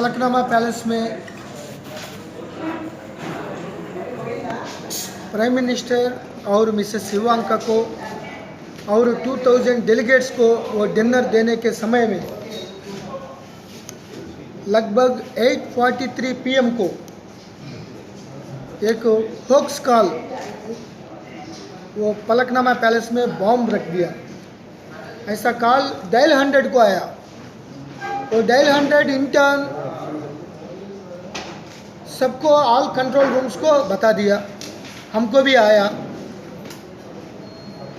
Falaknuma palace में prime minister और Mrs Shivanka को और 2000 डेलीगेट्स को वो डिनर देने के समय में लगभग 8:43 PM को एक होक्स कॉल वो फलकनामा पैलेस में बॉम्ब रख दिया। ऐसा कॉल डायल 100 को आया। वो डायल 100 इंटर्न सबको ऑल कंट्रोल रूम्स को बता दिया, हमको भी आया।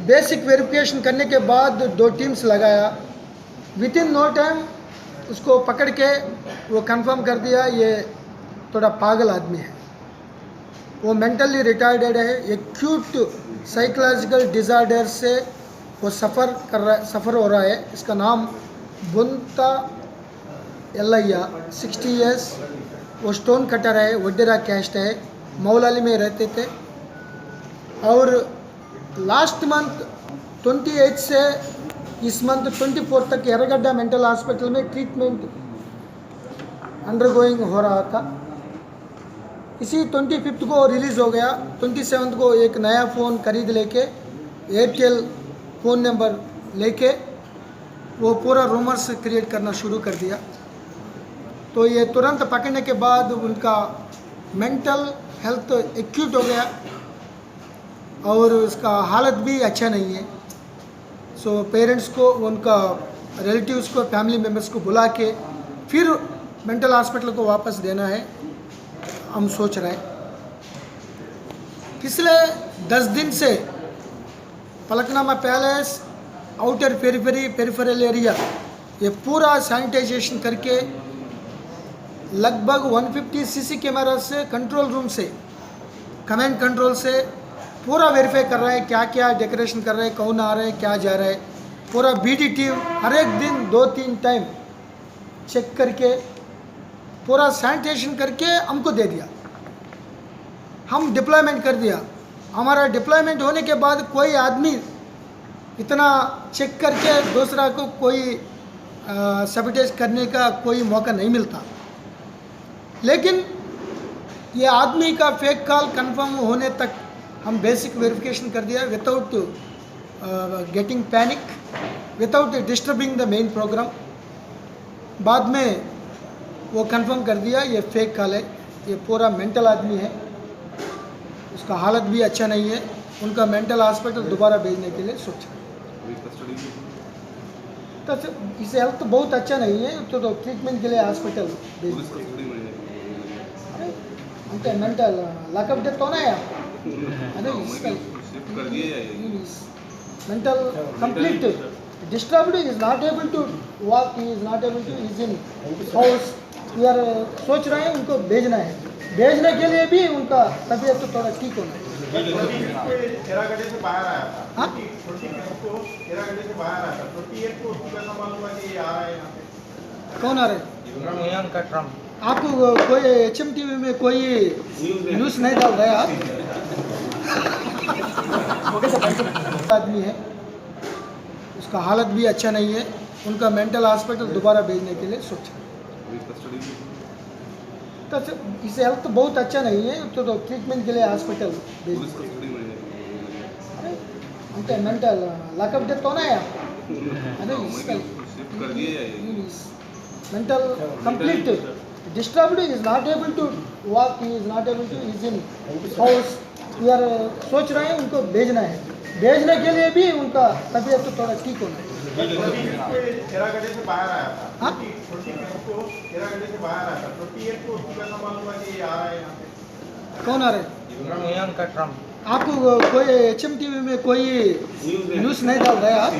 बेसिक वेरिफिकेशन करने के बाद 2 टीम्स लगाया। विद इन नो टाइम उसको पकड़ के वो कंफर्म कर दिया ये थोड़ा पागल आदमी है, वो मेंटली रिटार्डेड है, एक्यूट साइकोलॉजिकल डिज़ार्डर से वो सफ़र हो रहा है। इसका नाम बुंता एल्लैया, 60 इयर्स, वो स्टोन कटर है, वडेरा कैस्ट है, मौलाली में रहते थे। और लास्ट मंथ 28 से इस मंथ 24 तक एर्रगड्डा मेंटल हॉस्पिटल में ट्रीटमेंट अंडरगोइंग हो रहा था। इसी 25 को रिलीज़ हो गया। 27 को एक नया फ़ोन खरीद लेके एयरटेल फ़ोन नंबर लेके वो पूरा रूमर्स क्रिएट करना शुरू कर दिया। तो ये तुरंत पकड़ने के बाद उनका मेंटल हेल्थ एक्यूट हो गया और उसका हालत भी अच्छा नहीं है। सो पेरेंट्स को, उनका रिलेटिव्स को, फैमिली मेम्बर्स को बुला के फिर मेंटल हॉस्पिटल को वापस देना है, हम सोच रहे हैं। पिछले 10 दिन से Falaknuma palace, outer peripheral area ये पूरा सैनिटाइजेशन करके लगभग 150 CC कैमरा से, कंट्रोल रूम से, कमांड कंट्रोल से पूरा वेरीफाई कर रहा है, क्या क्या डेकोरेशन कर रहे हैं, कौन आ रहे हैं, क्या जा रहा है। पूरा BD टीम हर एक दिन 2-3 टाइम चेक करके पूरा सैनिटेशन करके हमको दे दिया। हम डिप्लॉयमेंट कर दिया। हमारा डिप्लॉयमेंट होने के बाद कोई आदमी इतना चेक करके दूसरा को कोई सबटेज करने का कोई मौका नहीं मिलता। लेकिन ये आदमी का फेक कॉल कंफर्म होने तक हम बेसिक वेरिफिकेशन कर दिया without getting panic, without disturbing the main programme. बाद में वो कंफर्म कर दिया ये फेक कॉल है, ये पूरा मेंटल आदमी है, उसका हालत भी अच्छा नहीं है। उनका मेंटल हॉस्पिटल दोबारा भेजने के लिए सोचा। तो इसे हेल्थ तो बहुत अच्छा नहीं है, तो ट्रीटमेंट के लिए हॉस्पिटल అంటే మెంటల్ లాకప్ డెత్ होना है अरे mental complete disturbed, is not able to walk, he is not able to, is in house। we are सोच रहे हैं उनको भेजना है। भेजने के लिए भी उनका तबीयत तो थोड़ा ठीक होना है। एरागड्डे से बाहर आया था, 28 को एरागड्डे से बाहर आया था, 28 को उसको कैसा मालूम हुआ कि ये आ रहा है यहाँ पे? कौन आ रहे हैं? ट्रम्प। आपको कोई HMTV में कोई न्यूज़ नहीं डाल रहा है आप? आदमी है, उसका हालत भी अच्छा नहीं है, उनका मेंटल हॉस्पिटल दोबारा भेजने के लिए सोचा। तो इसे हेल्थ तो बहुत अच्छा नहीं है, तो ट्रीटमेंट के लिए हॉस्पिटल అంటే మెంటల్ లాకప్ డెత్ होना है अरे mental complete disturbed, is not able to walk, he is not able to, is in house। we are सोच रहे हैं उनको भेजना है। भेजने के लिए भी उनका तबीयत तो थोड़ा ठीक होना है। एरागड्डे से बाहर आया था, 28 को एरागड्डे से बाहर आया था, 28 को उसको कैसा मालूम हुआ कि ये आ रहा है यहाँ पे? कौन आ रहे हैं? ट्रम्प। आपको कोई HMTV में कोई न्यूज़ नहीं डाल रहा है आप?